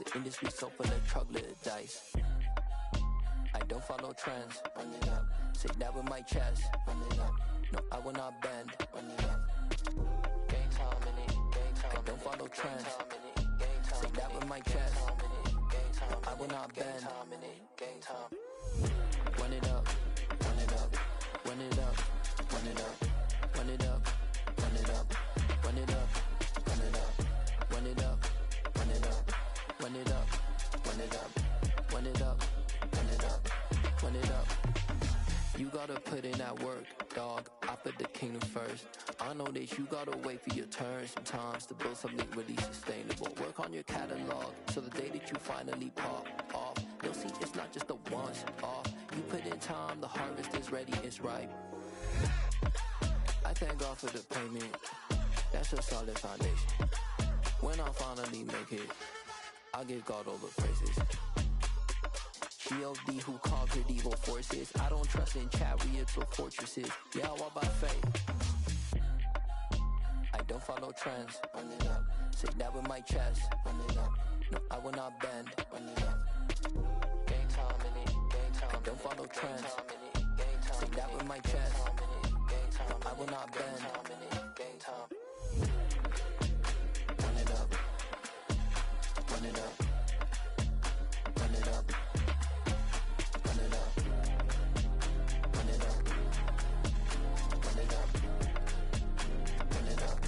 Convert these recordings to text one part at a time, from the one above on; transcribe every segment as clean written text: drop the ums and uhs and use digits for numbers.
The industry so full of troglodytes. I don't follow trends. Run it up. Say that with my chest. Run it up. No, I will not bend. Run it up. Gang time in it. Gang time. I don't follow trends. Say that with my chest. No, I will not bend. Gang time. Run it up. Run it up. Run it up. Run it up. Run it up. Run it up. Run it up. Run it up. Run it up. Run it up. Run it up. Run it up. Run it up. Run it up. Run it up. You gotta put in that work, dog. I put the kingdom first. I know that you gotta wait for your turn sometimes to build something really sustainable. Work on your catalog so the day that you finally pop off, you'll see it's not just a once off. You put in time, the harvest is ready, it's ripe. I thank God for the payment. That's a solid foundation. When I finally make it, I'll give God all the praises. G.O.D. who conquered evil forces. I don't trust in chariots or fortresses. Yeah, I walk by faith. I don't follow trends. Run it up. Say that with my chest. Run it up. No, I will not bend. Run it up. Gang time in it. Gang time. I don't follow trends. Say that with my chest. No, I will not bend. Gang time. Run it up. Run it up. Run it up. Run it up. Run it up. Run it up. Run it up.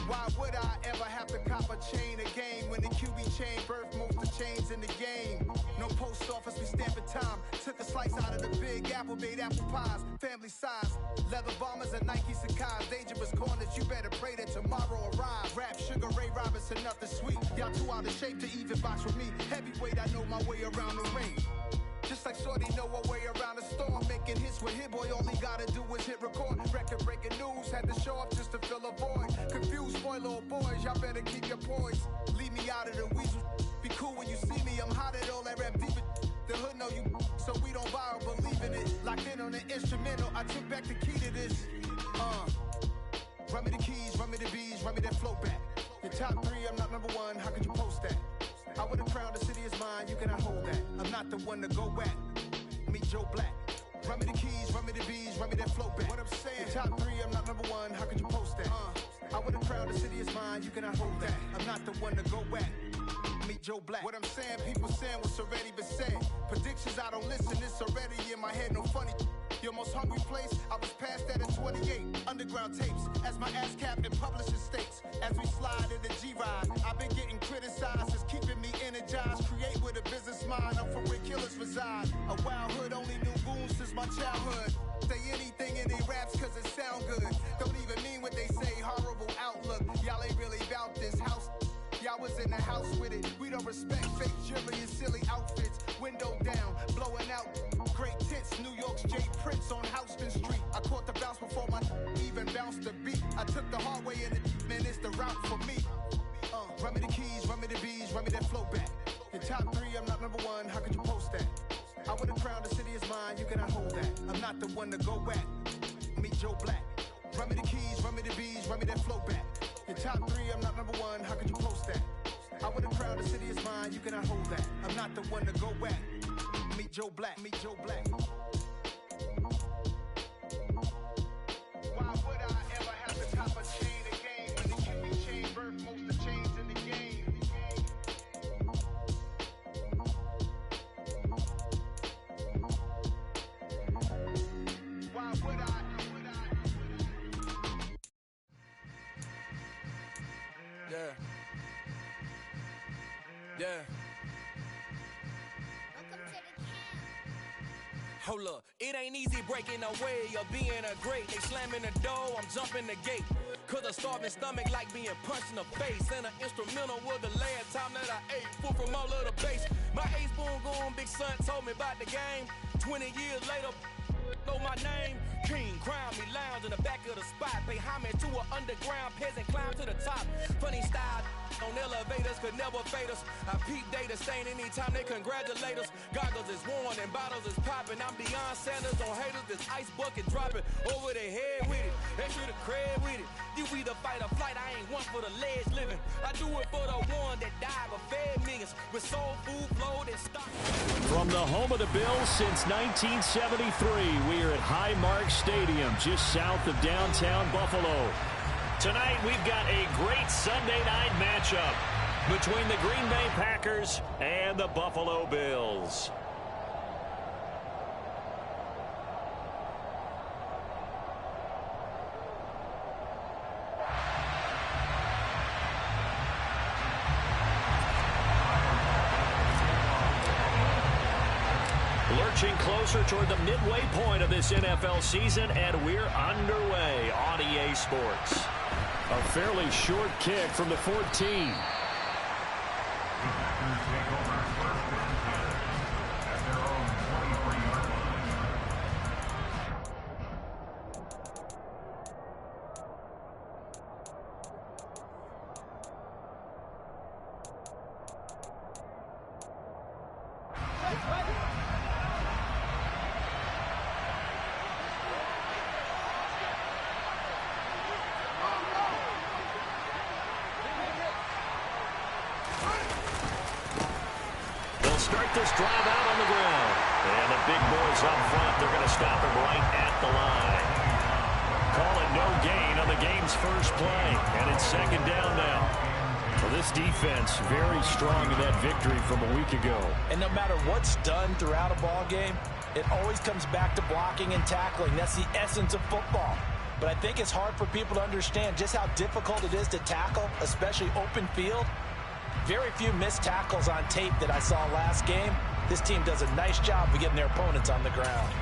Why would I ever have to cop a chain again when the QB chain birthed most of the chains in the game? No post office, we stamping time. Took a slice out of the big apple, made apple pies, family size. Leather bombers and Nike Sacai's. Dangerous corners, you better pray that tomorrow arrives. Rap, Sugar Ray Robinson, nothing sweet. Y'all too out of shape to even box with me. Heavyweight, I know my way around the ring. Just like Shorty know her way around the storm. Making hits with Hit Boy, all he gotta do is hit record. Record breaking news, had to show up just to fill a void. Confused boy, little boys, y'all better keep your poise. Leave me out of the weasel. Be cool when you see me, I'm hot at all that rap deep. The hood know you, so we don't borrow, believe in it. Locked in on the instrumental, I took back the key to this. Run me the keys, run me the bees, run me that flow back. Your top three, I'm not number one, how could you post that? I would've crowned the city is mine, you cannot hold that. I'm not the one to go at. Meet Joe Black. Run me the keys, run me the bees, run me that flow back. What I'm saying, your top three, I'm not number one, how could you post that? I would've crowned the city is mine, you cannot hold that. I'm not the one to go at. Meet Joe Black. What I'm saying, people saying what's already been said. Predictions, I don't listen, it's already in my head, no funny. Your most hungry place, I was past that at 28. Underground tapes, as my ass cap in publishing states. As we slide in the G-Ride, I've been getting criticized, it's keeping me energized. Create with a business mind, I'm from where killers reside. A wild hood, only knew goons since my childhood. Say anything in they raps cause it sound good. Don't even mean what they say, horrible outlook. Y'all ain't really about this house. Y'all was in the house with it. We don't respect fake jewelry and silly outfits. Window down, blowing out. Great tits, New York's J. Prince on Houston Street. I caught the bounce before my even bounced the beat. I took the hard way and man, it's the route for me. Run me the keys, run me the bees, run me that flow back. Your top three, I'm not number one, how could you post that? I would've crowned the city is mine, you cannot hold that. I'm not the one to go at. Meet Joe Black. Run me the keys, run me the bees, run me that flow back. Your top three, I'm not number one, how could you post that? I would've crowned the city is mine, you cannot hold that. I'm not the one to go at. Meet Joe Black, meet Joe Black. Why would I ever have to cop a chain again when the QB chain birthed most of the chains in the game? Why would I? Yeah. Yeah. Hold up, it ain't easy breaking away or being a great. They slamming the door, I'm jumping the gate. Cause a starving stomach like being punched in the face. And an instrumental was the last time that I ate. Food from all of the bass. My ace boom going, big son told me about the game. 20 years later, Follow my name, king, crown me, lounge in the back of the spot. Pay homage to an underground peasant, climb to the top. Funny style on elevators could never fade us. I peep data stain anytime they congratulate us. Goggles is worn and bottles is popping. I'm Deion Sanders on haters, this ice bucket dropping over their head with it. Extra the cred with it. You either fight or flight, I ain't one for the ledge living. I do it for the one that died but fed millions with soul food, flow, and stock. From the home of the Bills since 1973, we are at Highmark Stadium, just south of downtown Buffalo. Tonight, we've got a great Sunday night matchup between the Green Bay Packers and the Buffalo Bills. Lurching closer toward the midway point of this NFL season, and we're underway on EA Sports. A fairly short kick from the 14. Start this drive out on the ground. And the big boys up front, they're going to stop him right at the line. Call it no gain on the game's first play. And it's second down now. Well, this defense very strong in that victory from a week ago. And no matter what's done throughout a ball game, it always comes back to blocking and tackling. That's the essence of football. But I think it's hard for people to understand just how difficult it is to tackle, especially open field. Very few missed tackles on tape that I saw last game. This team does a nice job of getting their opponents on the ground.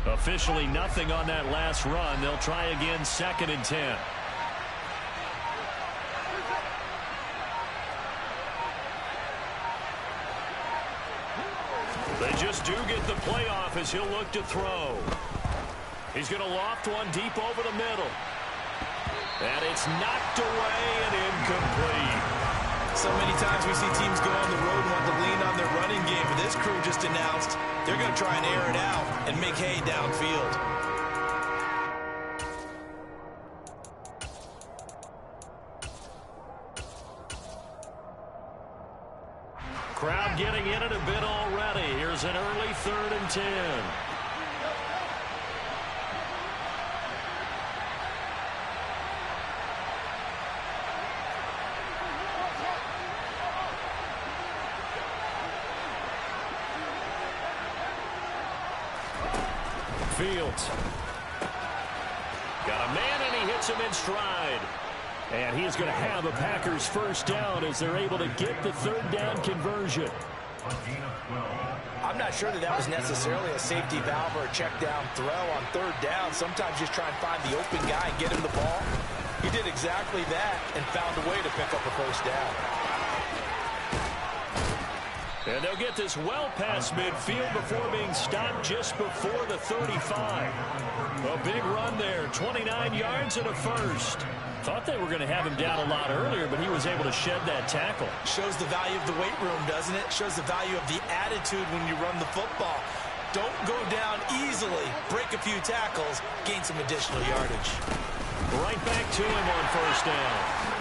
Officially nothing on that last run. They'll try again, 2nd and 10. They just do get the playoff as he'll look to throw. He's going to loft one deep over the middle. And it's knocked away and incomplete. So many times we see teams go on the road and want to lean on their running game. But this crew just announced they're going to try and air it out and make hay downfield. Crowd getting in it a bit already. Here's an early 3rd and 10. Fields. Got a man, and he hits him in stride. And he's going to have a Packers first down as they're able to get the 3rd down conversion. I'm not sure that was necessarily a safety valve or a check down throw on 3rd down. Sometimes just try and find the open guy and get him the ball. He did exactly that and found a way to pick up a first down. And they'll get this well past midfield before being stopped just before the 35. A big run there, 29 yards and a first. Thought they were going to have him down a lot earlier, but he was able to shed that tackle. Shows the value of the weight room, doesn't it? Shows the value of the attitude when you run the football. Don't go down easily. Break a few tackles, gain some additional yardage. Right back to him on first down.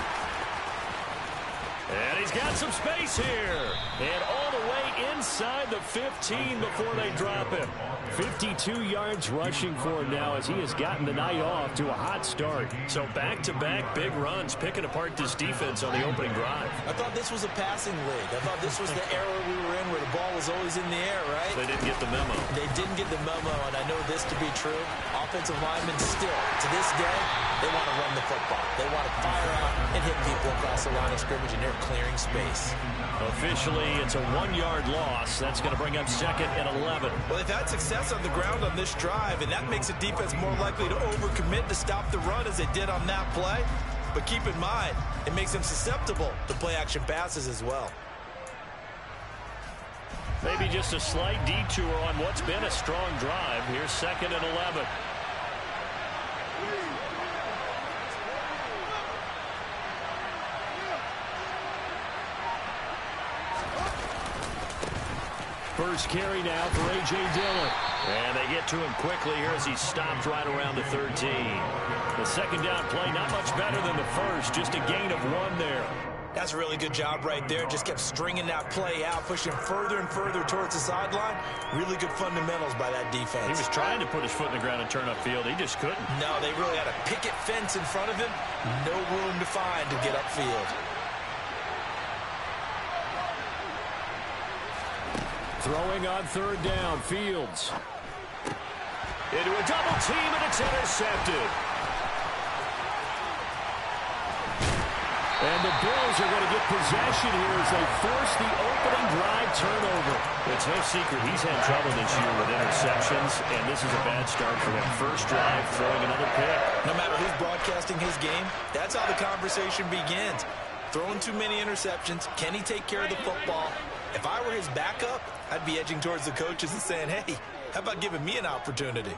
And he's got some space here. And all the way inside the 15 before they drop him. 52 yards rushing for him now as he has gotten the night off to a hot start. So back-to-back big runs, picking apart this defense on the opening drive. I thought this was a passing league. I thought this was the era we were in where the ball was always in the air, right? They didn't get the memo. They didn't get the memo, and I know this to be true. Offensive linemen still, to this day, they want to run the football. They want to fire out and hit people across the line of scrimmage, and they're clearing space. Officially, it's a 1-yard loss. That's going to bring up 2nd and 11. Well, they've had success on the ground on this drive, and that makes the defense more likely to overcommit to stop the run as they did on that play. But keep in mind, it makes them susceptible to play-action passes as well. Maybe just a slight detour on what's been a strong drive. Here's 2nd and 11. First carry now for A.J. Dillon. And they get to him quickly here as he stopped right around the 13. The second down play, not much better than the first, just a gain of 1 there. That's a really good job right there. Just kept stringing that play out, pushing further and further towards the sideline. Really good fundamentals by that defense. He was trying to put his foot in the ground and turn upfield. He just couldn't. No, they really had a picket fence in front of him. No room to find to get upfield. Throwing on 3rd down, Fields. Into a double team, and it's intercepted. And the Bills are going to get possession here as they force the opening drive turnover. It's no secret he's had trouble this year with interceptions, and this is a bad start for him. First drive, throwing another pick. No matter who's broadcasting his game, that's how the conversation begins. Throwing too many interceptions, can he take care of the football? If I were his backup, I'd be edging towards the coaches and saying, hey, how about giving me an opportunity?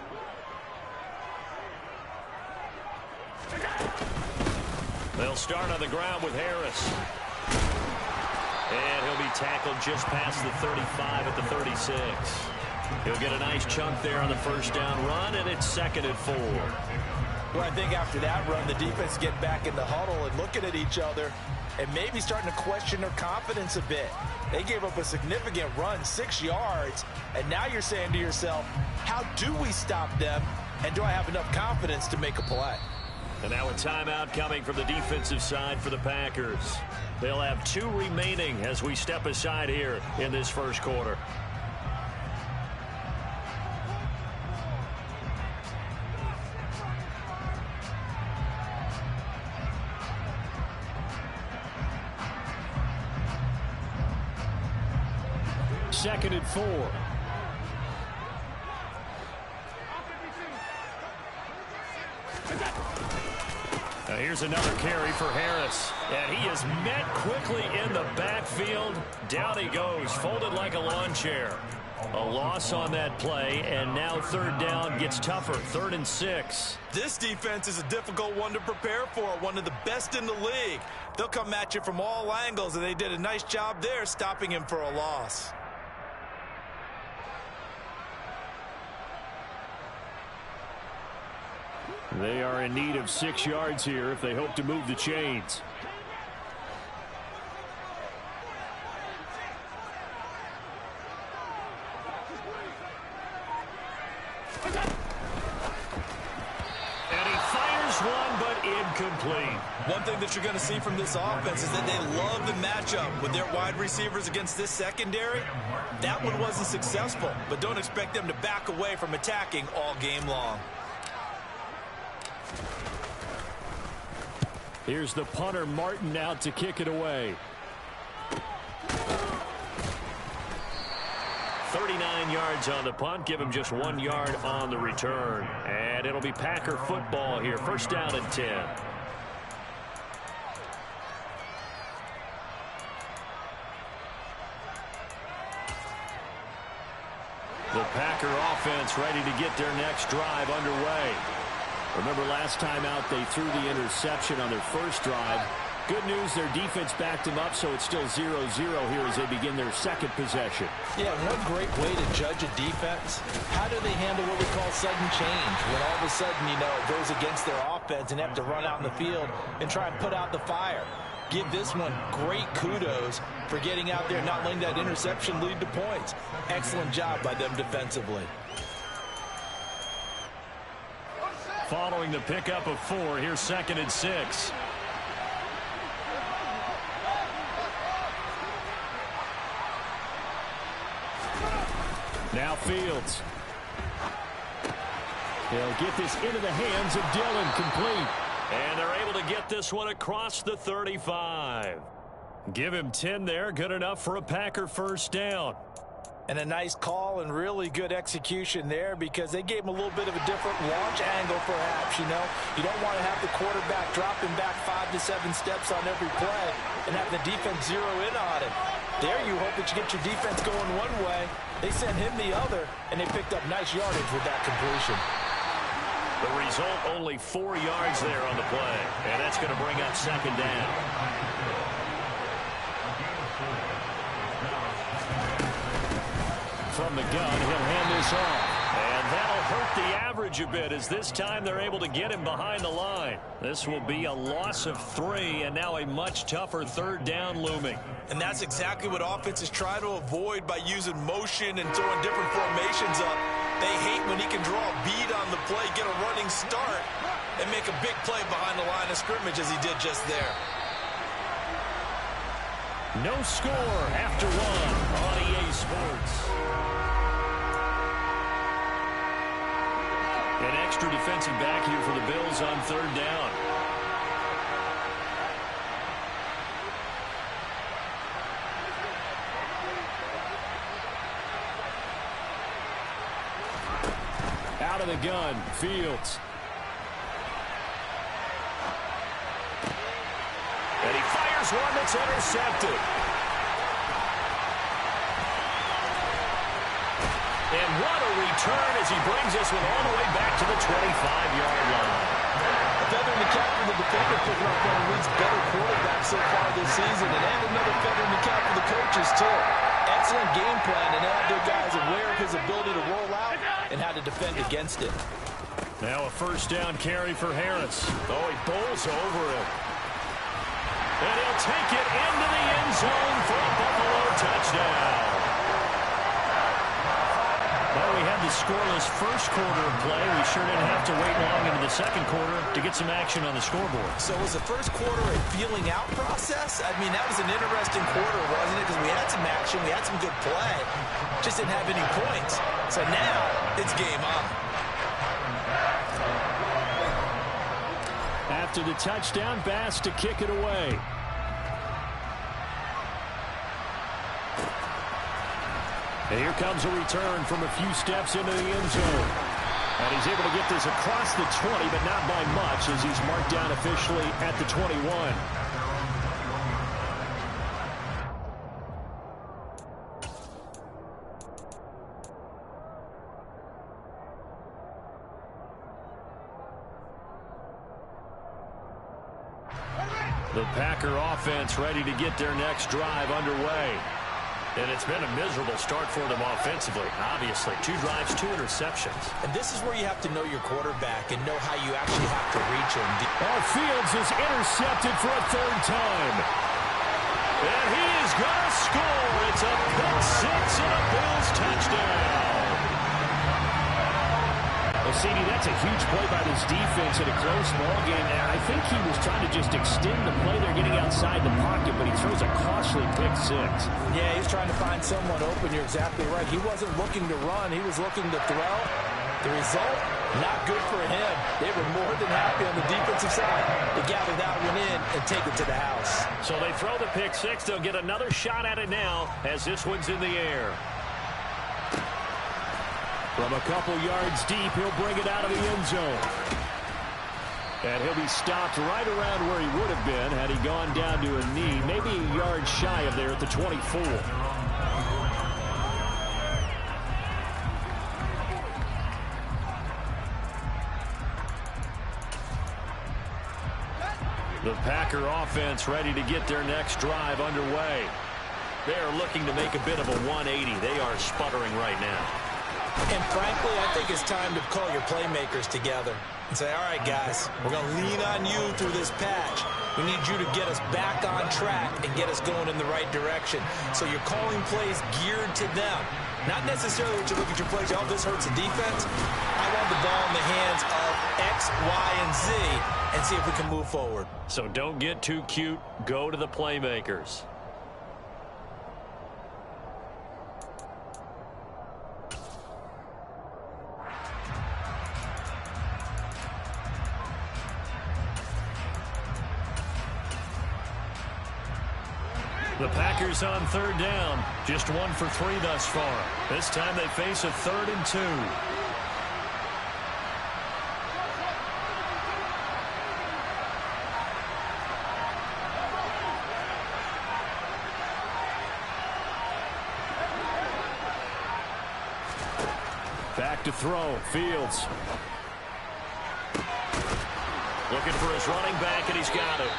They'll start on the ground with Harris. And he'll be tackled just past the 35 at the 36. He'll get a nice chunk there on the first down run, and it's 2nd and 4. Well, I think after that run, the defense get back in the huddle and looking at each other and maybe starting to question their confidence a bit. They gave up a significant run, 6 yards, and now you're saying to yourself, how do we stop them, and do I have enough confidence to make a play? And now a timeout coming from the defensive side for the Packers. They'll have 2 remaining as we step aside here in this first quarter. Second and 4. Now here's another carry for Harris. And he is met quickly in the backfield. Down he goes, folded like a lawn chair. A loss on that play, and now 3rd down gets tougher. 3rd and 6. This defense is a difficult one to prepare for, one of the best in the league. They'll come at you from all angles, and they did a nice job there stopping him for a loss. They are in need of 6 yards here if they hope to move the chains. And he fires one, but incomplete. One thing that you're going to see from this offense is that they love the matchup with their wide receivers against this secondary. That one wasn't successful, but don't expect them to back away from attacking all game long. Here's the punter, Martin, out to kick it away. 39 yards on the punt. Give him just 1 yard on the return. And it'll be Packer football here. First down and 10. The Packer offense ready to get their next drive underway. Remember last time out they threw the interception on their first drive. Good news, their defense backed them up, so it's still 0-0 here as they begin their second possession. Yeah, one great way to judge a defense, how do they handle what we call sudden change? When all of a sudden, you know, it goes against their offense and have to run out in the field and try and put out the fire. Give this one great kudos for getting out there and not letting that interception lead to points. Excellent job by them defensively. Following the pickup of 4, here's 2nd and 6. Now Fields. They'll get this into the hands of Dillon, complete. And they're able to get this one across the 35. Give him 10 there, good enough for a Packer first down. And a nice call and really good execution there because they gave him a little bit of a different launch angle perhaps, you know. You don't want to have the quarterback dropping back 5 5 to 7 steps on every play and have the defense zero in on it. There you hope that you get your defense going one way. They sent him the other, and they picked up nice yardage with that completion. The result, only 4 yards there on the play, and that's going to bring up second down. From the gun, he'll hand this off. And that'll hurt the average a bit as this time they're able to get him behind the line. This will be a loss of 3, and now a much tougher third down looming. And that's exactly what offenses try to avoid by using motion and throwing different formations up. They hate when he can draw a bead on the play, get a running start, and make a big play behind the line of scrimmage as he did just there. No score after 1 on EA Sports. An extra defensive back here for the Bills on third down. Out of the gun, Fields. And he fires one that's intercepted. And what a return as he brings this one all the way back to the 25-yard line. A feather in the cap for the defender picking up one of the league's better quarterbacks so far this season. And add another feather in the cap for the coaches, too. Excellent game plan, and they have their guys aware of his ability to roll out and how to defend against it. Now a first down carry for Harris. Oh, he bowls over it. And he'll take it into the end zone for a Buffalo touchdown. Well, we had the scoreless first quarter of play. We sure didn't have to wait long into the second quarter to get some action on the scoreboard. So was the first quarter a feeling out process? I mean, that was an interesting quarter, wasn't it? Because we had some action, we had some good play. Just didn't have any points. So now it's game on. After the touchdown, Bass to kick it away. And here comes a return from a few steps into the end zone. And he's able to get this across the 20, but not by much as he's marked down officially at the 21. The Packer offense ready to get their next drive underway. And it's been a miserable start for them offensively. Obviously, 2 drives, 2 interceptions. And this is where you have to know your quarterback and know how you actually have to reach him. Fields is intercepted for a 3rd time. And he is going to score. It's a pick 6 and a Bills touchdown. Well, CD, that's a huge play by this defense in a close ball game. And I think he was trying to just extend the play. They're getting outside the pocket, but he throws a costly pick 6. Yeah, he's trying to find someone open. You're exactly right. He wasn't looking to run. He was looking to throw. The result, not good for him. They were more than happy on the defensive side to gather that one in and take it to the house. So they throw the pick 6. They'll get another shot at it now as this one's in the air. From a couple yards deep, he'll bring it out of the end zone. And he'll be stopped right around where he would have been had he gone down to a knee, maybe a yard shy of there at the 24. The Packer offense ready to get their next drive underway. They are looking to make a bit of a 180. They are sputtering right now. And frankly, I think it's time to call your playmakers together and say, all right, guys, we're going to lean on you through this patch. We need you to get us back on track and get us going in the right direction. So you're calling plays geared to them. Not necessarily what you look at your plays, oh, this hurts the defense. I want the ball in the hands of X, Y, and Z and see if we can move forward. So don't get too cute. Go to the playmakers. The Packers on 3rd down. Just 1 for 3 thus far. This time they face a 3rd and 2. Back to throw. Fields. Looking for his running back, and he's got it.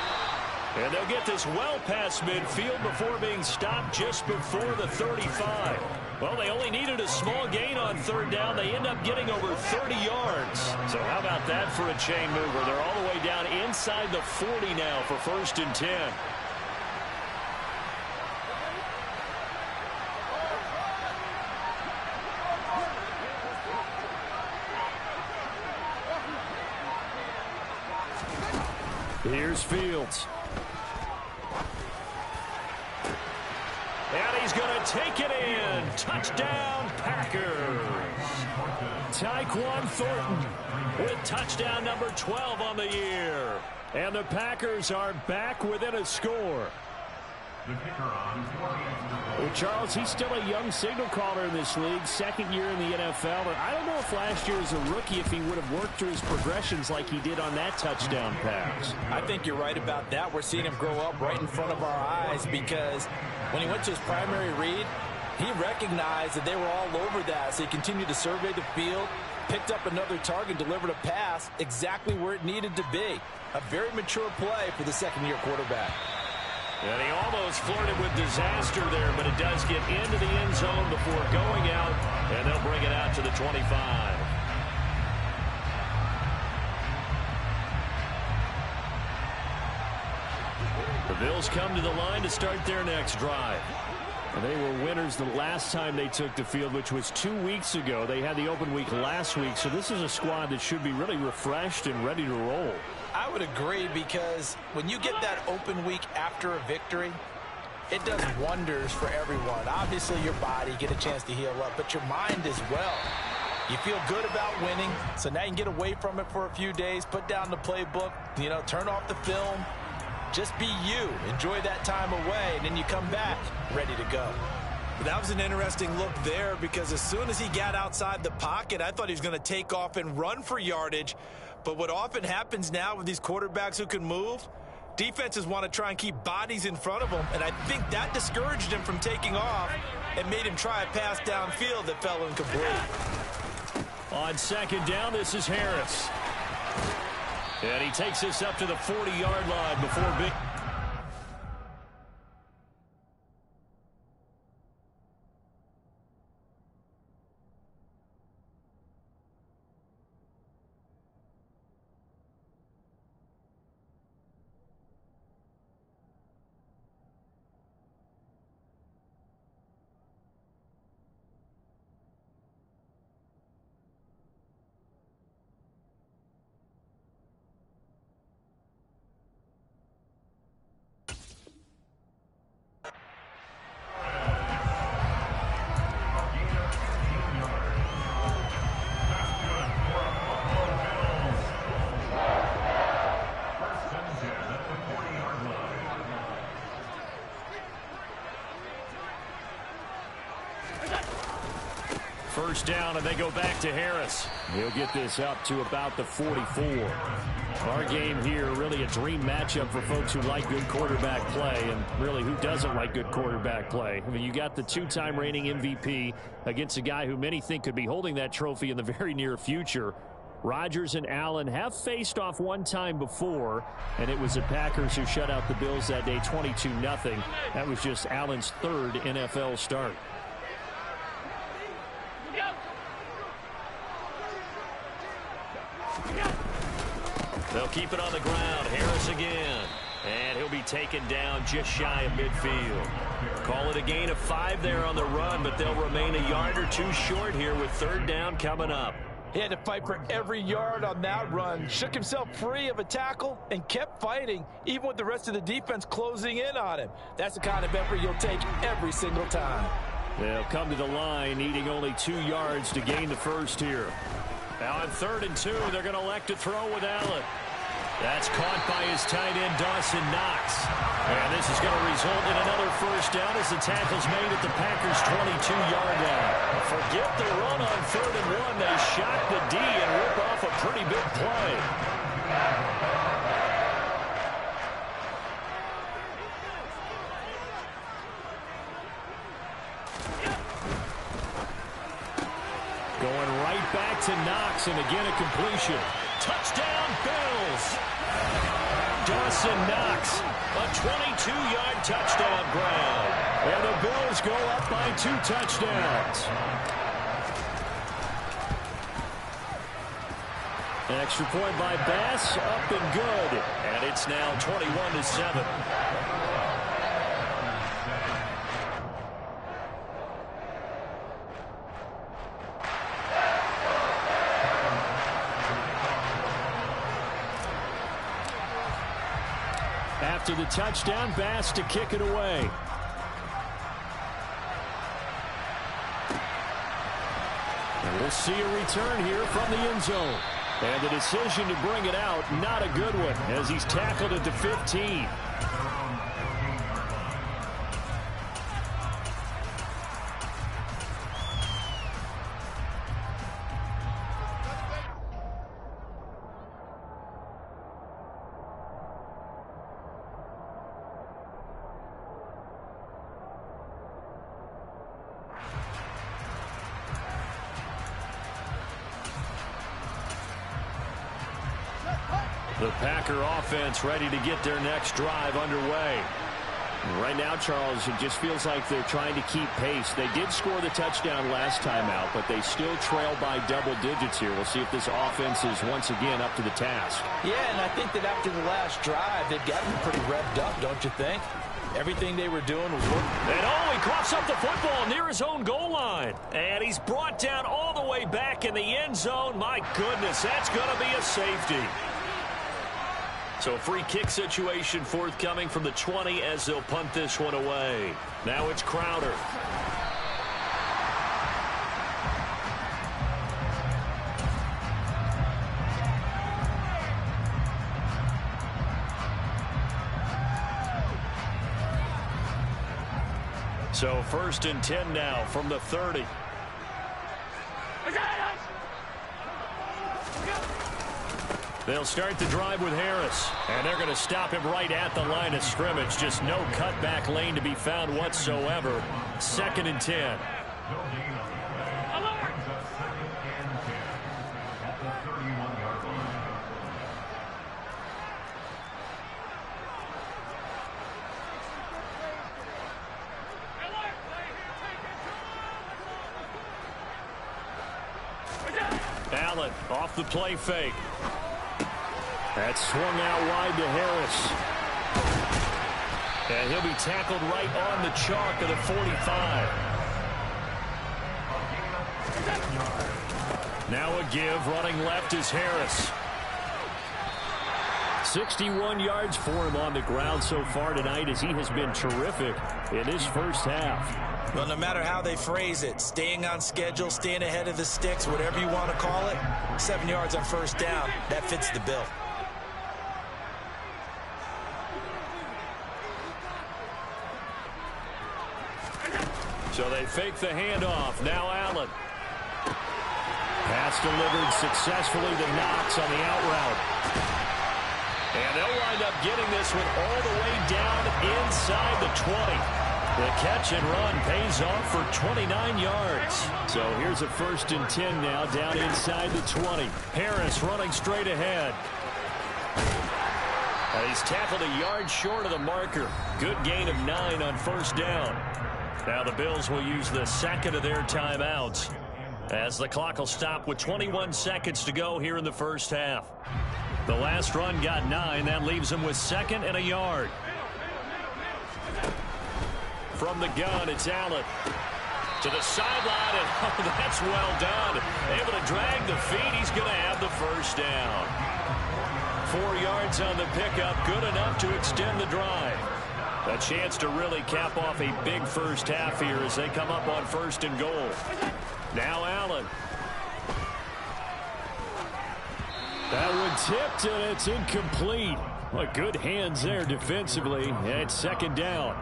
And they'll get this well past midfield before being stopped just before the 35. Well, they only needed a small gain on third down. They end up getting over 30 yards. So how about that for a chain mover? They're all the way down inside the 40 now for 1st and 10. Here's Fields. And he's going to take it in. Touchdown, Packers. Tyquan Thornton with touchdown number 12 on the year. And the Packers are back within a score. Well, Charles, he's still a young signal caller in this league, 2nd year in the NFL. But I don't know if last year as a rookie, if he would have worked through his progressions like he did on that touchdown pass. I think you're right about that. We're seeing him grow up right in front of our eyes because when he went to his primary read, he recognized that they were all over that. So he continued to survey the field, picked up another target, delivered a pass exactly where it needed to be. A very mature play for the 2nd-year quarterback. And he almost flirted with disaster there, but it does get into the end zone before going out, and they'll bring it out to the 25. The Bills come to the line to start their next drive. And they were winners the last time they took the field, which was 2 weeks ago. They had the open week last week, so this is a squad that should be really refreshed and ready to roll. I would agree because when you get that open week after a victory, it does wonders for everyone. Obviously, your body, get a chance to heal up, but your mind as well. You feel good about winning, so now you can get away from it for a few days, put down the playbook, turn off the film. Just be you. Enjoy that time away, and then you come back ready to go. That was an interesting look there because as soon as he got outside the pocket, I thought he was going to take off and run for yardage. But what often happens now with these quarterbacks who can move, defenses want to try and keep bodies in front of them, and I think that discouraged him from taking off and made him try a pass downfield that fell incomplete. On 2nd down, this is Harris. And he takes us up to the 40-yard line before big. First down, and they go back to Harris. He'll get this up to about the 44. Our game here, really a dream matchup for folks who like good quarterback play, and really who doesn't like good quarterback play. I mean, you got the 2-time reigning MVP against a guy who many think could be holding that trophy in the very near future. Rodgers and Allen have faced off one time before, and it was the Packers who shut out the Bills that day 22-0. That was just Allen's 3rd NFL start. They'll keep it on the ground. Harris again. And he'll be taken down just shy of midfield. Call it a gain of 5 there on the run, but they'll remain a yard or 2 short here with 3rd down coming up. He had to fight for every yard on that run. Shook himself free of a tackle and kept fighting, even with the rest of the defense closing in on him. That's the kind of effort you'll take every single time. They'll come to the line, needing only 2 yards to gain the first here. Now on 3rd and 2, they're going to elect to throw with Allen. That's caught by his tight end, Dawson Knox. And this is going to result in another first down as the tackle's made at the Packers' 22-yard line. Forget the run on 3rd and 1. They shock the D and rip off a pretty big play. Going right right back to Knox, and again a completion. Touchdown, Bills! Dawson Knox, a 22-yard touchdown grab. And the Bills go up by 2 touchdowns. An extra point by Bass, up and good. And it's now 21-7. After the touchdown, Bass to kick it away. And we'll see a return here from the end zone. And the decision to bring it out, not a good one, as he's tackled at the 15. The Packer offense ready to get their next drive underway. Right now, Charles, it just feels like they're trying to keep pace. They did score the touchdown last time out, but they still trail by double digits here. We'll see if this offense is once again up to the task. Yeah, and I think that after the last drive, they've gotten pretty revved up, don't you think? Everything they were doing was working. And he coughs up the football near his own goal line. And he's brought down all the way back in the end zone. My goodness, that's going to be a safety. So a free kick situation forthcoming from the 20 as they'll punt this one away. Now it's Crowder. So 1st and 10 now from the 30. They'll start the drive with Harris, and they're going to stop him right at the line of scrimmage. Just no cutback lane to be found whatsoever. 2nd and 10. Allen off the play fake. That's swung out wide to Harris. And he'll be tackled right on the chalk of the 45. Now a give, running left is Harris. 61 yards for him on the ground so far tonight, as he has been terrific in his first half. Well, no matter how they phrase it, staying on schedule, staying ahead of the sticks, whatever you want to call it, 7 yards on first down, that fits the bill. So they fake the handoff. Now Allen. Pass delivered successfully to Knox on the out route. And they'll wind up getting this one all the way down inside the 20. The catch and run pays off for 29 yards. So here's a 1st and 10 now down inside the 20. Harris running straight ahead. And he's tackled a yard short of the marker. Good gain of 9 on first down. Now the Bills will use the second of their timeouts as the clock will stop with 21 seconds to go here in the first half. The last run got 9. That leaves them with 2nd and a yard. From the gun, it's Allen. To the sideline, and oh, that's well done. Able to drag the feet. He's going to have the first down. 4 yards on the pickup. Good enough to extend the drive. A chance to really cap off a big first half here as they come up on 1st and goal. Now Allen. That one tipped, and it's incomplete. Well, good hands there defensively. And it's 2nd down.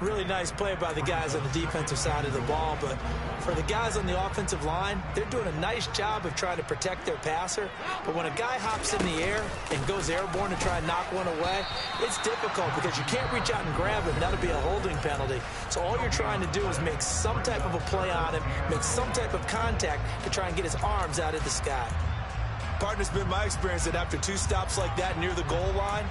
Really nice play by the guys on the defensive side of the ball, but for the guys on the offensive line, they're doing a nice job of trying to protect their passer. But when a guy hops in the air and goes airborne to try and knock one away, it's difficult because you can't reach out and grab him. That'll be a holding penalty. So all you're trying to do is make some type of a play on him, make some type of contact to try and get his arms out of the sky. Partner, it's been my experience that after 2 stops like that near the goal line,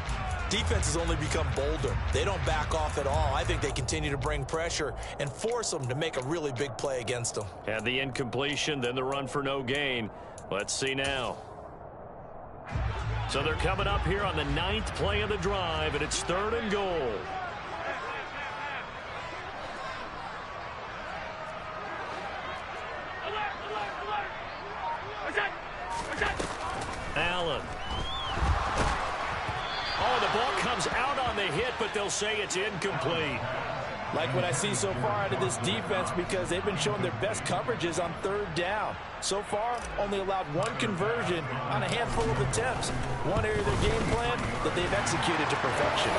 defenses only become bolder. They don't back off at all. I think they continue to bring pressure and force them to make a really big play against them. And the incompletion, then the run for no gain. Let's see now. So they're coming up here on the 9th play of the drive, and it's 3rd and goal. Allen. Oh, the ball comes out on the hit, but they'll say it's incomplete. Like what I see so far out of this defense, because they've been showing their best coverages on 3rd down. So far, only allowed 1 conversion on a handful of attempts. One area of their game plan that they've executed to perfection.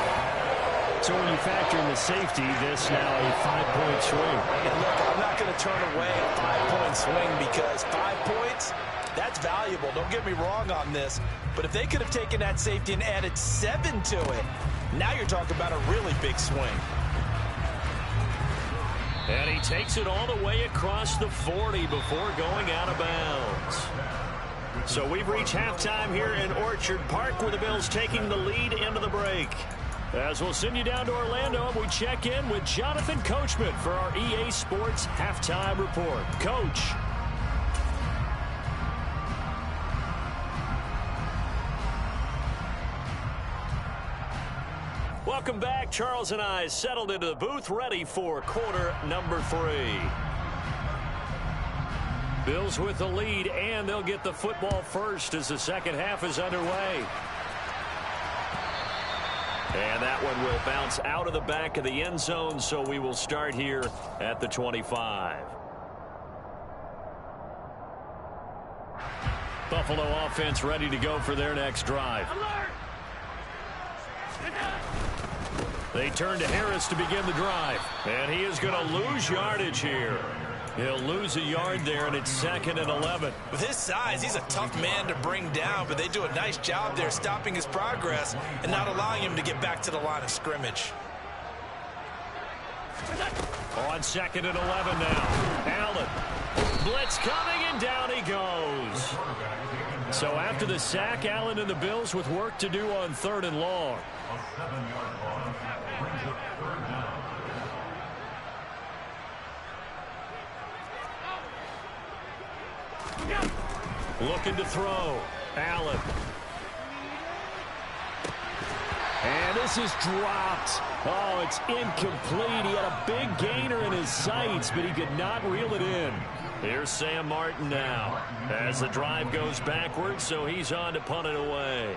So when you factor in the safety, this now a 5-point swing. And look, I'm not going to turn away a 5-point swing because 5 points, that's valuable. Don't get me wrong on this. But if they could have taken that safety and added 7 to it, now you're talking about a really big swing. And he takes it all the way across the 40 before going out of bounds. So we've reached halftime here in Orchard Park, where the Bills taking the lead into the break. As we'll send you down to Orlando, and we check in with Jonathan Coachman for our EA Sports Halftime Report. Coach. Welcome back. Charles and I settled into the booth, ready for quarter number 3. Bills with the lead, and they'll get the football first as the second half is underway. And that one will bounce out of the back of the end zone, so we will start here at the 25. Buffalo offense ready to go for their next drive. They turn to Harris to begin the drive. And he is going to lose yardage here. He'll lose a yard there, and it's 2nd and 11. With his size, he's a tough man to bring down, but they do a nice job there stopping his progress and not allowing him to get back to the line of scrimmage. On 2nd and 11 now. Allen. Blitz coming, and down he goes. So after the sack, Allen and the Bills with work to do on 3rd and long. Looking to throw. Allen. And this is dropped. Oh, it's incomplete. He had a big gainer in his sights, but he could not reel it in. Here's Sam Martin now as the drive goes backwards, so he's on to punt it away.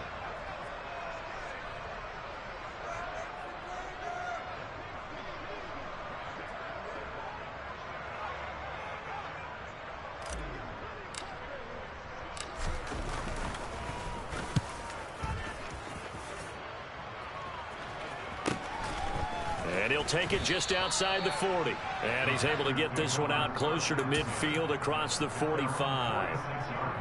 And he'll take it just outside the 40. And he's able to get this one out closer to midfield across the 45.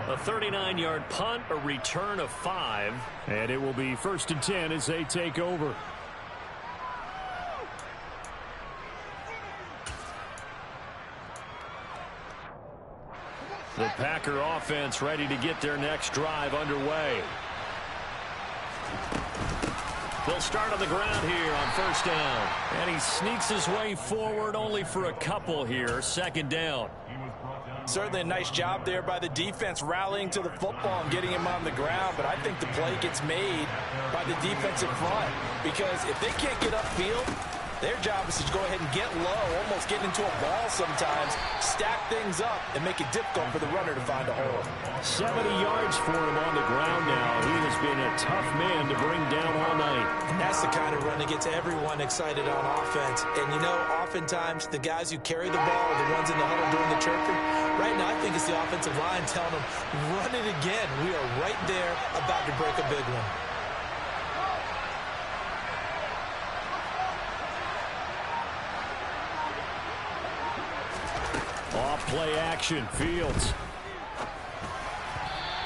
A 39-yard punt, a return of 5. And it will be 1st and 10 as they take over. The Packer offense ready to get their next drive underway. They'll start on the ground here on 1st down. And he sneaks his way forward only for a couple here. 2nd down. Certainly a nice job there by the defense rallying to the football and getting him on the ground. But I think the play gets made by the defensive front. Because if they can't get upfield, their job is to go ahead and get low, almost get into a ball sometimes, stack things up, and make it difficult for the runner to find a hole. 70 yards for him on the ground now. He has been a tough man to bring down all night. And that's the kind of run that gets everyone excited on offense. And, you know, oftentimes the guys who carry the ball are the ones in the huddle doing the chirping. Right now, I think it's the offensive line telling them, run it again. We are right there about to break a big one. Off play action, Fields.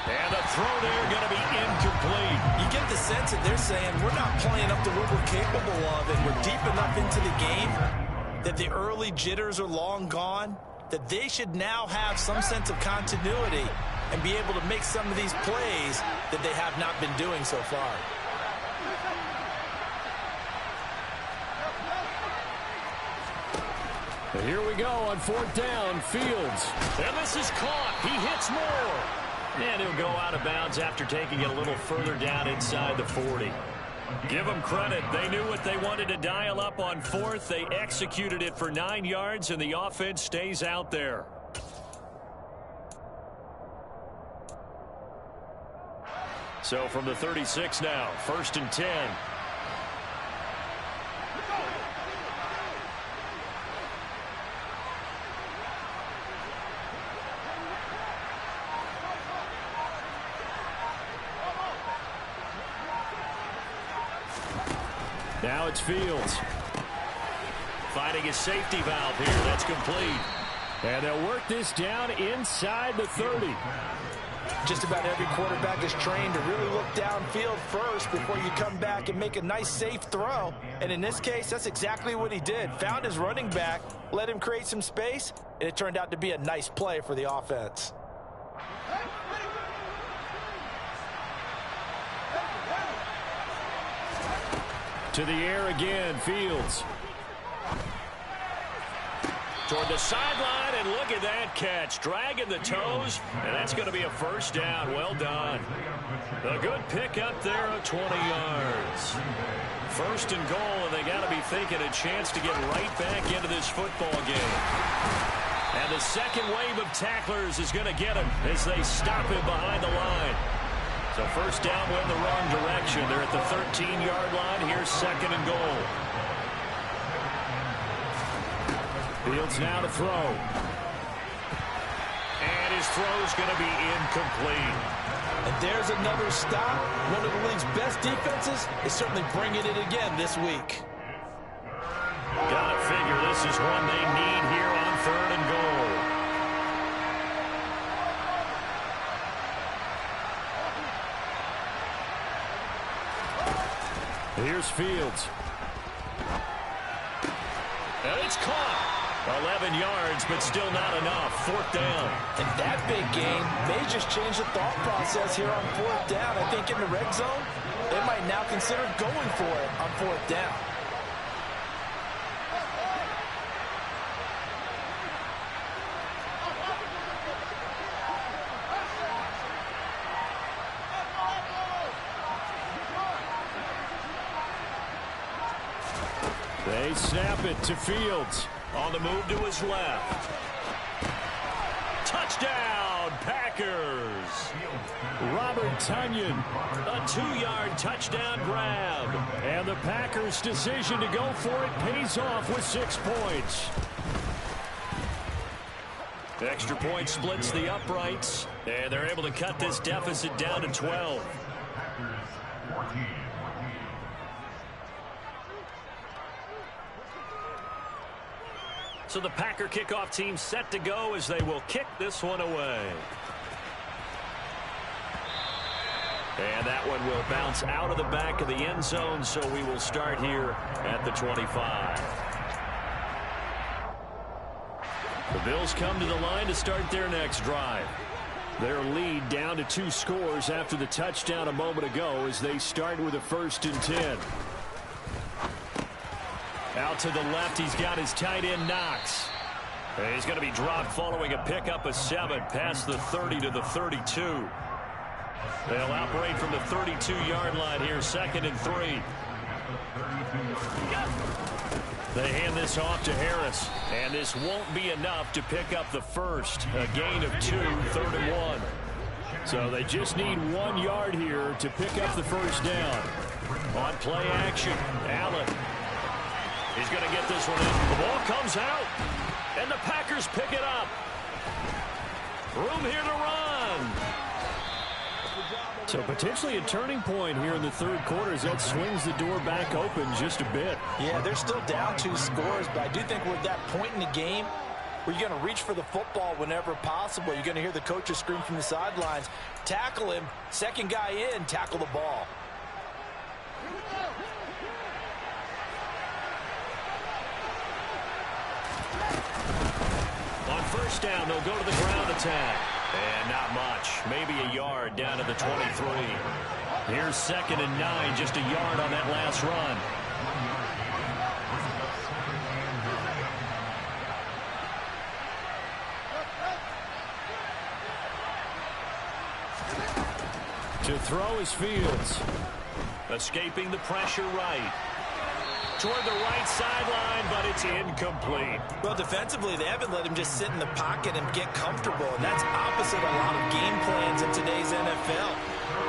And the throw there going to be incomplete. You get the sense that they're saying we're not playing up to what we're capable of, and we're deep enough into the game that the early jitters are long gone, that they should now have some sense of continuity and be able to make some of these plays that they have not been doing so far. And here we go on 4th down, Fields. And this is caught. He hits more. And he'll go out of bounds after taking it a little further down inside the 40. Give them credit. They knew what they wanted to dial up on 4th. They executed it for 9 yards, and the offense stays out there. So from the 36 now, 1st and 10. Now it's Fields. Finding a safety valve here. That's complete. And they'll work this down inside the 30. Just about every quarterback is trained to really look downfield first before you come back and make a nice, safe throw. And in this case, that's exactly what he did. Found his running back, let him create some space, and it turned out to be a nice play for the offense. To the air again, Fields. Toward the sideline, and look at that catch. Dragging the toes, and that's going to be a 1st down. Well done. A good pickup there of 20 yards. 1st and goal, and they got to be thinking a chance to get right back into this football game. And the second wave of tacklers is going to get him as they stop him behind the line. So 1st down went the wrong direction. They're at the 13-yard line. Here's 2nd and goal. Fields now to throw. And his throw's going to be incomplete. And there's another stop. One of the league's best defenses is certainly bringing it again this week. Gotta figure this is one they need here on 3rd and goal. Here's Fields. And it's caught. 11 yards, but still not enough. 4th down. And that big game may just change the thought process here on 4th down. I think in the red zone, they might now consider going for it on 4th down. They snap it to Fields. On the move to his left. Touchdown, Packers. Robert Tonyan, a 2-yard touchdown grab. And the Packers' decision to go for it pays off with 6 points. Extra point splits the uprights, and they're able to cut this deficit down to 12. So the Packer kickoff team set to go as they will kick this one away. And that one will bounce out of the back of the end zone, so we will start here at the 25. The Bills come to the line to start their next drive. Their lead down to 2 scores after the touchdown a moment ago as they start with a 1st and 10. Out to the left, he's got his tight end, Knox. And he's going to be dropped following a pickup of 7 past the 30 to the 32. They'll operate from the 32-yard line here, 2nd and 3. They hand this off to Harris, and this won't be enough to pick up the first. A gain of 2, 3rd and 1. So they just need 1 yard here to pick up the 1st down. On play action, Allen. He's going to get this one in. The ball comes out, and the Packers pick it up. Room here to run. So potentially a turning point here in the 3rd quarter as that swings the door back open just a bit. Yeah, they're still down 2 scores, but I do think we're at that point in the game where you're going to reach for the football whenever possible. You're going to hear the coaches scream from the sidelines, tackle him, second guy in, tackle the ball. On first down, they'll go to the ground attack. And not much. Maybe a yard down to the 23. Here's 2nd and 9, just a yard on that last run. To throw is Fields. Escaping the pressure right. Toward the right sideline, but it's incomplete. Well, defensively, they haven't let him just sit in the pocket and get comfortable, and that's opposite a lot of game plans in today's NFL.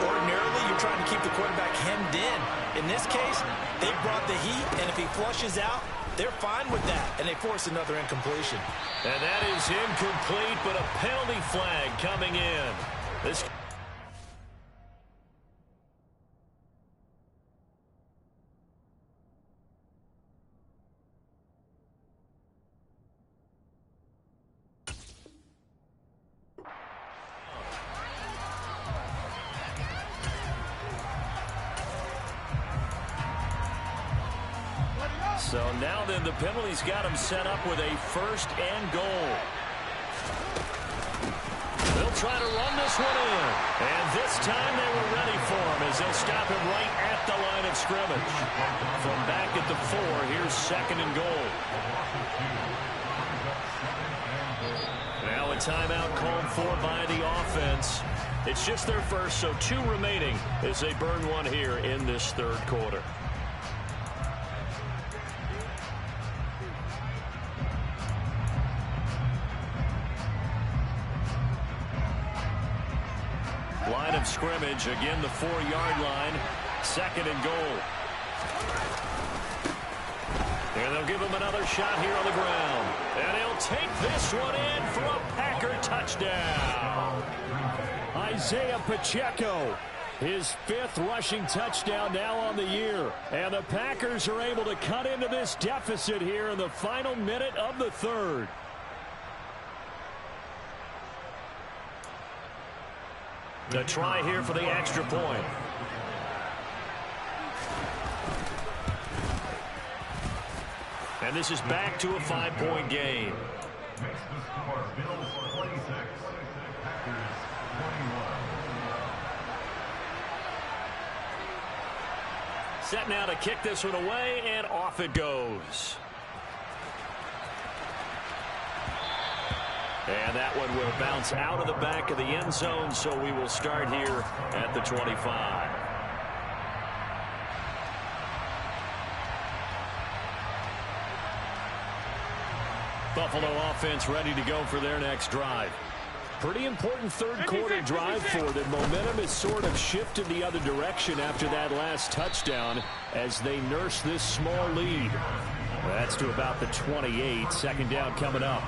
Ordinarily, you're trying to keep the quarterback hemmed in. In this case, they brought the heat, and if he flushes out, they're fine with that, and they force another incompletion. And that is incomplete, but a penalty flag coming in. This So now then, the penalty's got him set up with a 1st and goal. They'll try to run this one in. And this time they were ready for him as they'll stop him right at the line of scrimmage. From back at the 4, here's 2nd and goal. Now a timeout called for by the offense. It's just their first, so 2 remaining as they burn one here in this 3rd quarter. Line of scrimmage, again the 4-yard line, 2nd and goal. And they'll give him another shot here on the ground. And he'll take this one in for a Packer touchdown. Isaiah Pacheco, his 5th rushing touchdown now on the year. And the Packers are able to cut into this deficit here in the final minute of the 3rd. A try here for the extra point. And this is back to a 5-point game. Set now to kick this one away, and off it goes. And that one will bounce out of the back of the end zone, so we will start here at the 25. Buffalo offense ready to go for their next drive. Pretty important 3rd quarter drive for them. Momentum has sort of shifted the other direction after that last touchdown as they nurse this small lead. That's to about the 28. 2nd down coming up.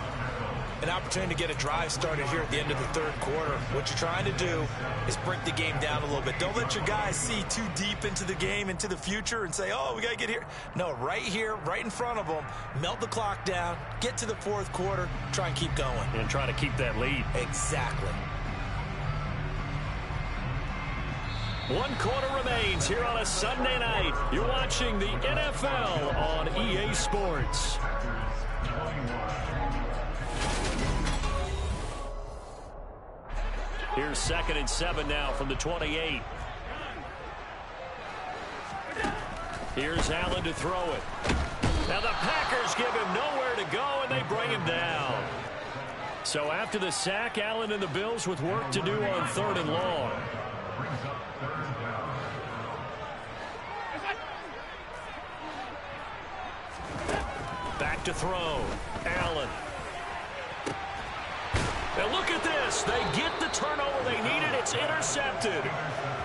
An opportunity to get a drive started here at the end of the 3rd quarter. What you're trying to do is break the game down a little bit. Don't let your guys see too deep into the game, into the future, and say, oh, we got to get here. No, right here, right in front of them, melt the clock down, get to the 4th quarter, try and keep going. And try to keep that lead. Exactly. 1 quarter remains here on a Sunday night. You're watching the NFL on EA Sports. Here's 2nd and 7 now from the 28. Here's Allen to throw it. Now the Packers give him nowhere to go, and they bring him down. So after the sack, Allen and the Bills with work to do on 3rd and long. Back to throw. Allen. Now look at this. They get the turnover they needed. It's intercepted.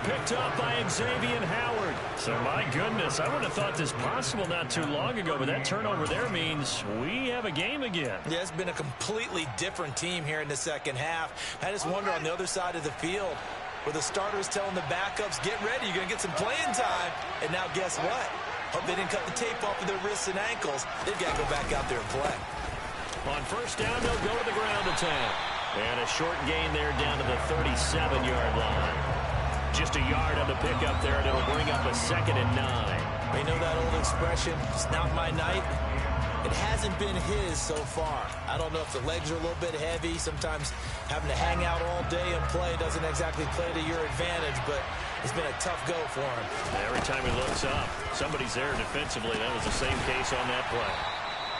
Picked up by Xavier Howard. So, my goodness, I would have thought this possible not too long ago, but that turnover there means we have a game again. Yeah, it's been a completely different team here in the 2nd half. I just wonder on the other side of the field, where the starters telling the backups, get ready, you're going to get some playing time. And now guess what? Hope they didn't cut the tape off of their wrists and ankles. They've got to go back out there and play. On first down, they'll go to the ground attack. And a short gain there down to the 37-yard line. Just a yard on the pickup there, and it'll bring up a 2nd and 9. You know that old expression, it's not my night? It hasn't been his so far. I don't know if the legs are a little bit heavy. Sometimes having to hang out all day and play doesn't exactly play to your advantage, but it's been a tough go for him. Every time he looks up, somebody's there defensively. That was the same case on that play.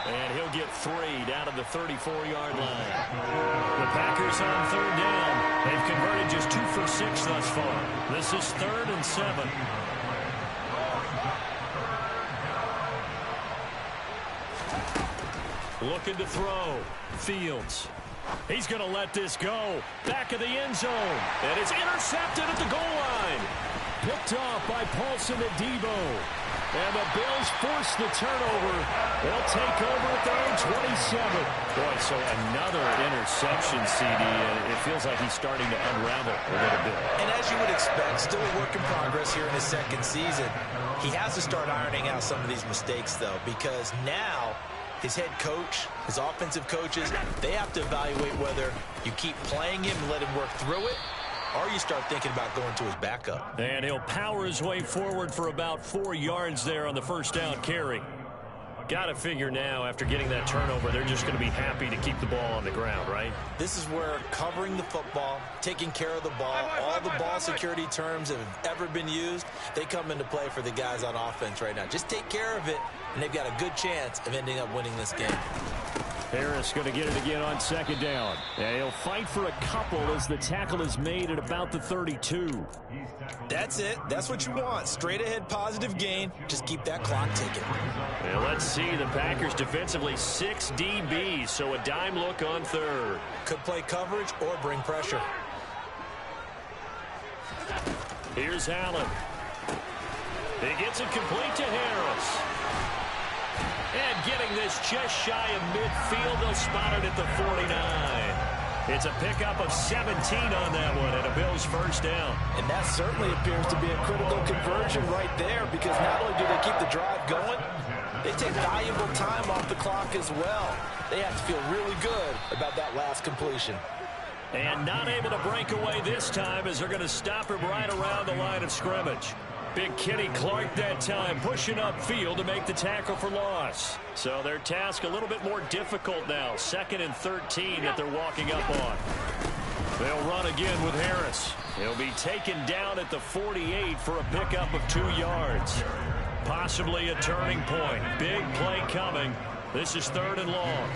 And he'll get 3 down to the 34-yard line. The Packers on 3rd down. They've converted just 2 for 6 thus far. This is 3rd and 7. Looking to throw. Fields. He's going to let this go. Back of the end zone. And it's intercepted at the goal line. Picked off by Paulson Adebo. And the Bills force the turnover. They'll take over at their own 27. Boy, so another interception, CD. It feels like he's starting to unravel a little bit. And as you would expect, still a work in progress here in his 2nd season. He has to start ironing out some of these mistakes, though, because now his head coach, his offensive coaches, they have to evaluate whether you keep playing him and let him work through it, or you start thinking about going to his backup. And he'll power his way forward for about 4 yards there on the first down carry. Got to figure now, after getting that turnover, they're just going to be happy to keep the ball on the ground, right? This is where covering the football, taking care of the ball, all the ball security terms that have ever been used, they come into play for the guys on offense right now. Just take care of it, and they've got a good chance of ending up winning this game. Harris going to get it again on 2nd down. And he'll fight for a couple as the tackle is made at about the 32. That's it. That's what you want. Straight ahead positive gain. Just keep that clock ticking. And let's see, the Packers defensively 6 DBs, so a dime look on 3rd. Could play coverage or bring pressure. Here's Allen. He gets it complete to Harris. And getting this just shy of midfield, they'll spot it at the 49. It's a pickup of 17 on that one and a Bills first down. And that certainly appears to be a critical conversion right there, because not only do they keep the drive going, they take valuable time off the clock as well. They have to feel really good about that last completion. And not able to break away this time as they're going to stop him right around the line of scrimmage. Big Kenny Clark that time pushing upfield to make the tackle for loss. So their task a little bit more difficult now. 2nd and 13 that they're walking up on. They'll run again with Harris. He'll be taken down at the 48 for a pickup of 2 yards. Possibly a turning point. Big play coming. This is 3rd and long.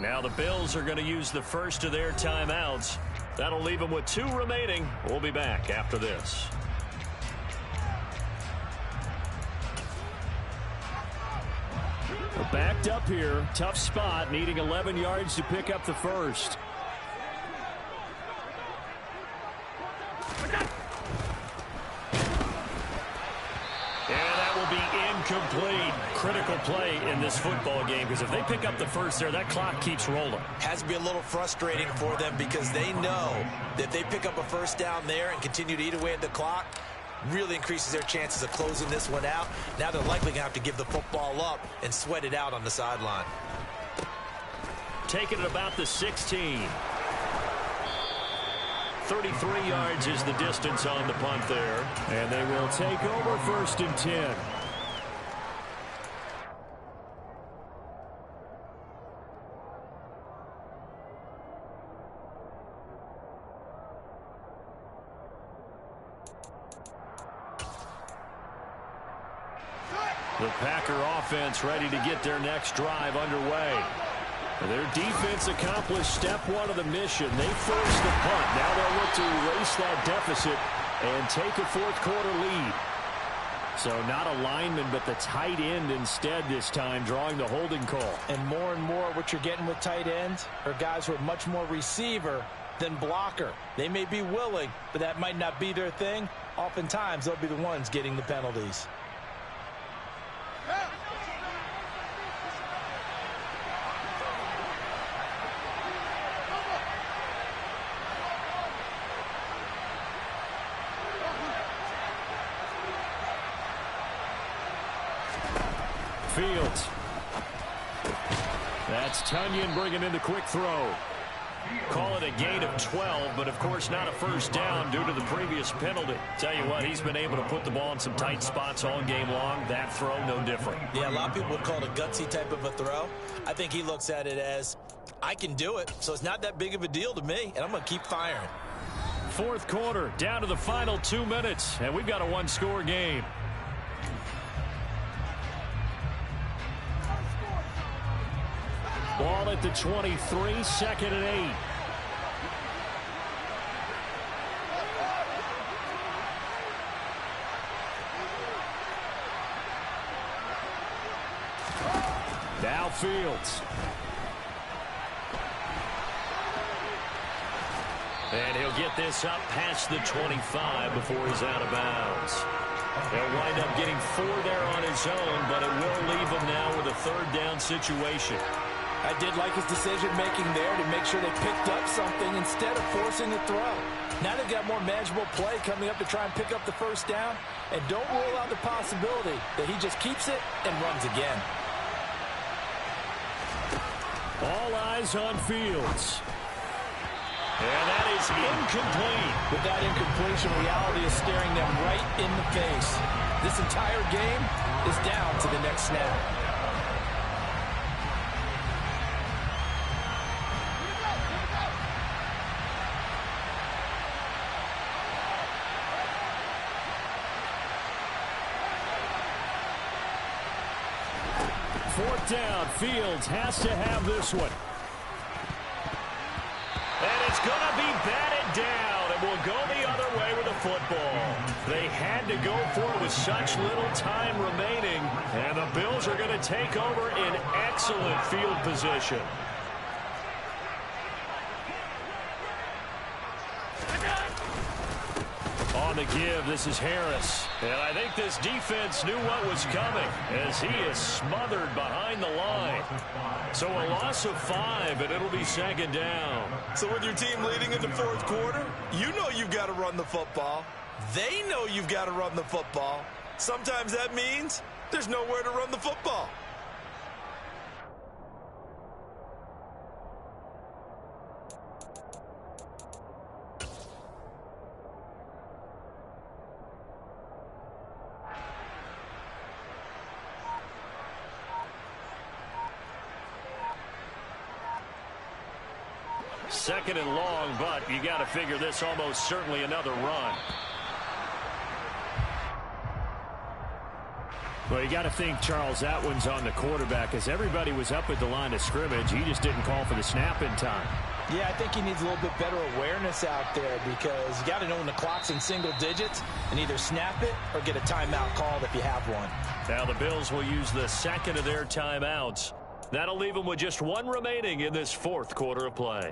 Now the Bills are going to use the first of their timeouts. That'll leave them with 2 remaining. We'll be back after this. We're backed up here. Tough spot, needing 11 yards to pick up the first. Complete. Critical play in this football game, because if they pick up the first there, that clock keeps rolling. Has to be a little frustrating for them, because they know that if they pick up a first down there and continue to eat away at the clock, really increases their chances of closing this one out. Now they're likely going to have to give the football up and sweat it out on the sideline. Taking it about the 16. 33 yards is the distance on the punt there. And they will take over 1st and 10. The Packer offense ready to get their next drive underway. Their defense accomplished step 1 of the mission. They forced the punt. Now they'll look to erase that deficit and take a 4th quarter lead. So not a lineman, but the tight end instead this time, drawing the holding call. And more what you're getting with tight ends are guys who are much more receiver than blocker. They may be willing, but that might not be their thing. Oftentimes, they'll be the ones getting the penalties. Fields. That's Tonyan bringing in the quick throw. Call it a gain of 12, but of course not a first down due to the previous penalty. Tell you what, he's been able to put the ball in some tight spots all game long. That throw, no different. Yeah, a lot of people would call it a gutsy type of a throw. I think he looks at it as, I can do it, so it's not that big of a deal to me, and I'm going to keep firing. Fourth quarter, down to the final 2 minutes, and we've got a one-score game. Ball at the 23, second and 8. Now Fields. And he'll get this up past the 25 before he's out of bounds. He'll wind up getting 4 there on his own, but it will leave him now with a third down situation. I did like his decision-making there to make sure they picked up something instead of forcing the throw. Now they've got more manageable play coming up to try and pick up the first down, and don't rule out the possibility that he just keeps it and runs again. All eyes on Fields. And that is incomplete. With that incompletion, reality is staring them right in the face. This entire game is down to the next snap. Fourth down, Fields has to have this one. And it's going to be batted down, and will go the other way with the football. They had to go for it with such little time remaining, and the Bills are going to take over in excellent field position. On the give, this is Harris. And I think this defense knew what was coming as he is smothered behind the line. So a loss of 5, and it'll be second down. So with your team leading in the fourth quarter, you know you've got to run the football. They know you've got to run the football. Sometimes that means there's nowhere to run the football. Second and long, but you got to figure this almost certainly another run. Well, you got to think, Charles, that one's on the quarterback as everybody was up at the line of scrimmage. He just didn't call for the snap in time. Yeah, I think he needs a little bit better awareness out there because you got to know when the clock's in single digits and either snap it or get a timeout called if you have one. Now the Bills will use the second of their timeouts. That'll leave them with just one remaining in this fourth quarter of play.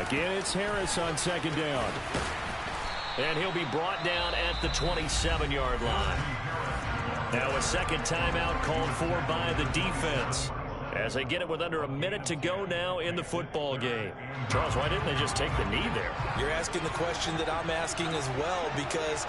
Again, it's Harris on second down. And he'll be brought down at the 27-yard line. Now a second timeout called for by the defense as they get it with under a minute to go now in the football game. Charles, why didn't they just take the knee there? You're asking the question that I'm asking as well because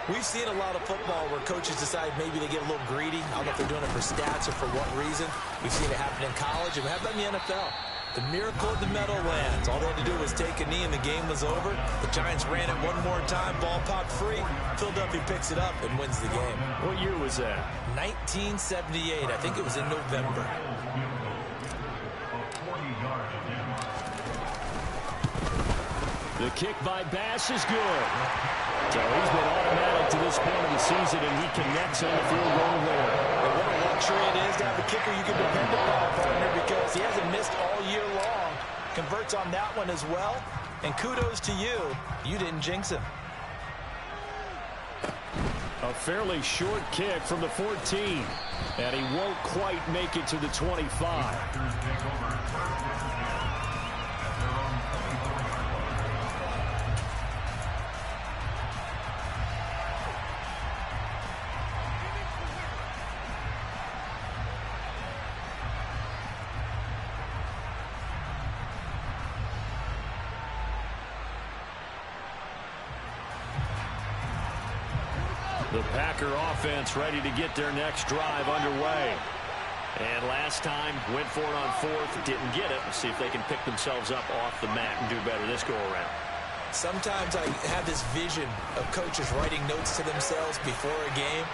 we've seen a lot of football where coaches decide maybe they get a little greedy. I don't know if they're doing it for stats or for what reason. We've seen it happen in college and we have that in the NFL. The miracle of the Meadowlands. All they had to do was take a knee and the game was over. The Giants ran it one more time. Ball popped free. Philadelphia picks it up and wins the game. What year was that? 1978. I think it was in November. The kick by Bass is good. So he's been automatic to this point of the season, and he connects on the field goal there. And what a luxury it is to have a kicker you can depend upon, partner, because he hasn't missed all year long. Converts on that one as well. And kudos to you. You didn't jinx him. A fairly short kick from the 14. And he won't quite make it to the 25. The Packer offense ready to get their next drive underway. And last time, went for it on fourth, didn't get it. Let's see if they can pick themselves up off the mat and do better this go-around. Sometimes I have this vision of coaches writing notes to themselves before a game.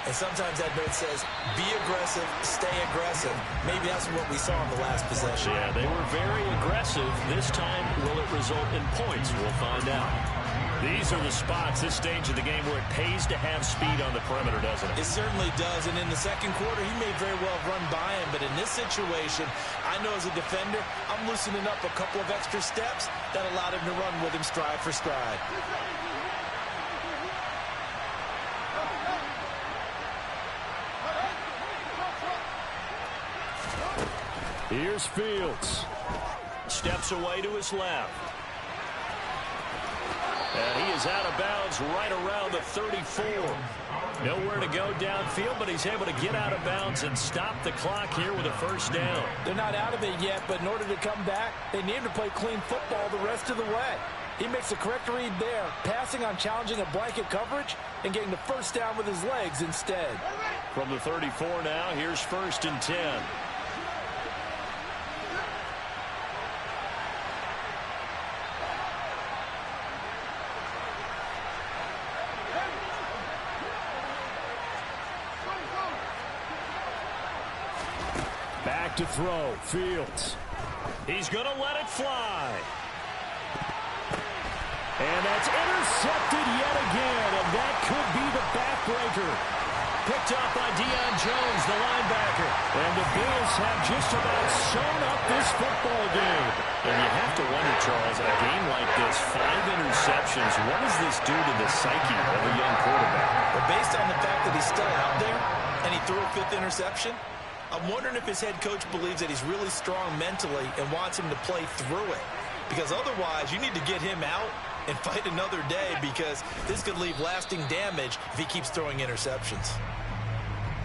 And sometimes that note says, be aggressive, stay aggressive. Maybe that's what we saw in the last possession. Yeah, they were very aggressive. This time, will it result in points? We'll find out. These are the spots, this stage of the game, where it pays to have speed on the perimeter, doesn't it? It certainly does, and in the second quarter, he may very well run by him, but in this situation, I know as a defender, I'm loosening up a couple of extra steps that allowed him to run with him stride for stride. Here's Fields. Steps away to his left. And he is out of bounds right around the 34. Nowhere to go downfield, but he's able to get out of bounds and stop the clock here with a first down. They're not out of it yet, but in order to come back, they need to play clean football the rest of the way. He makes the correct read there, passing on challenging a blanket coverage and getting the first down with his legs instead. From the 34 now, here's 1st and 10. Back to throw, Fields. He's going to let it fly. And that's intercepted yet again, and that could be the backbreaker. Picked up by Deion Jones, the linebacker. And the Bills have just about sewn up this football game. And you have to wonder, Charles, a game like this, 5 interceptions, what does this do to the psyche of a young quarterback? But based on the fact that he's still out there and he threw a 5th interception, I'm wondering if his head coach believes that he's really strong mentally and wants him to play through it. Because otherwise, you need to get him out and fight another day, because this could leave lasting damage if he keeps throwing interceptions.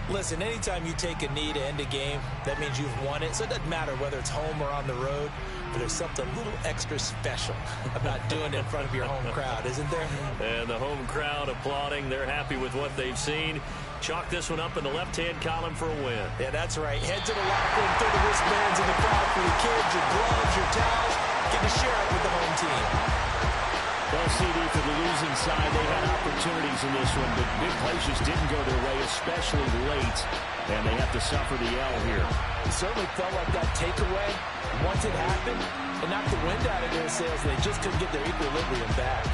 Listen, anytime you take a knee to end a game, that means you've won it. So it doesn't matter whether it's home or on the road, but there's something a little extra special about doing it in front of your home crowd, isn't there? And the home crowd applauding. They're happy with what they've seen. Chalk this one up in the left-hand column for a win. Yeah, that's right. Head to the locker room, throw the wristbands in the crowd for your kids, your gloves, your towels. Get to share it with the home team. Well, CD, for the losing side, they had opportunities in this one, but big plays just didn't go their way, especially late, and they have to suffer the L here. It certainly felt like that takeaway, once it happened, it knocked the wind out of their sails, and they just couldn't get their equilibrium back.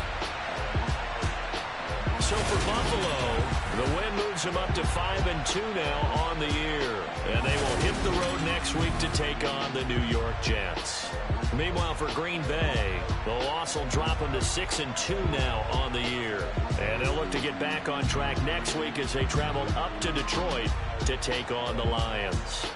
So for Buffalo, the win moves them up to 5-2 now on the year. And they will hit the road next week to take on the New York Jets. Meanwhile, for Green Bay, the loss will drop them to 6-2 now on the year. And they'll look to get back on track next week as they travel up to Detroit to take on the Lions.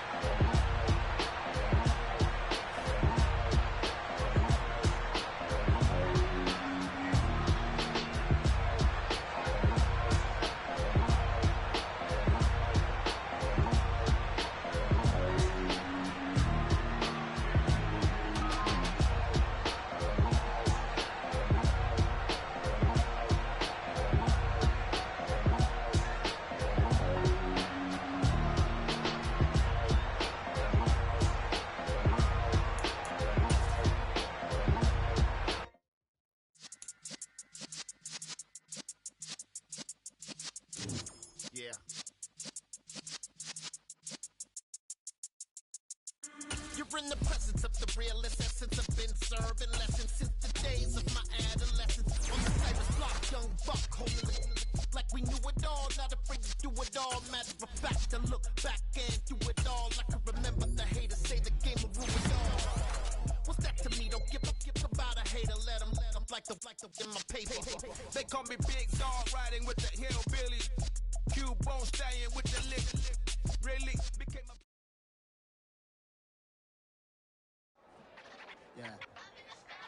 You're in the presence of the realest essence. I've been serving lessons since the days of my adolescence. On the Cyrus block, young buck, holding like we knew it all. Not afraid to do it all. Matter of fact, to look back and do it all. I can remember the haters say the game will ruin all. What's that to me? Don't give about a hater. Let them like the in my paper. They call me Big Dog, riding with the hillbillies. Q-Bone Stallion with the lick. Really became a... Yeah.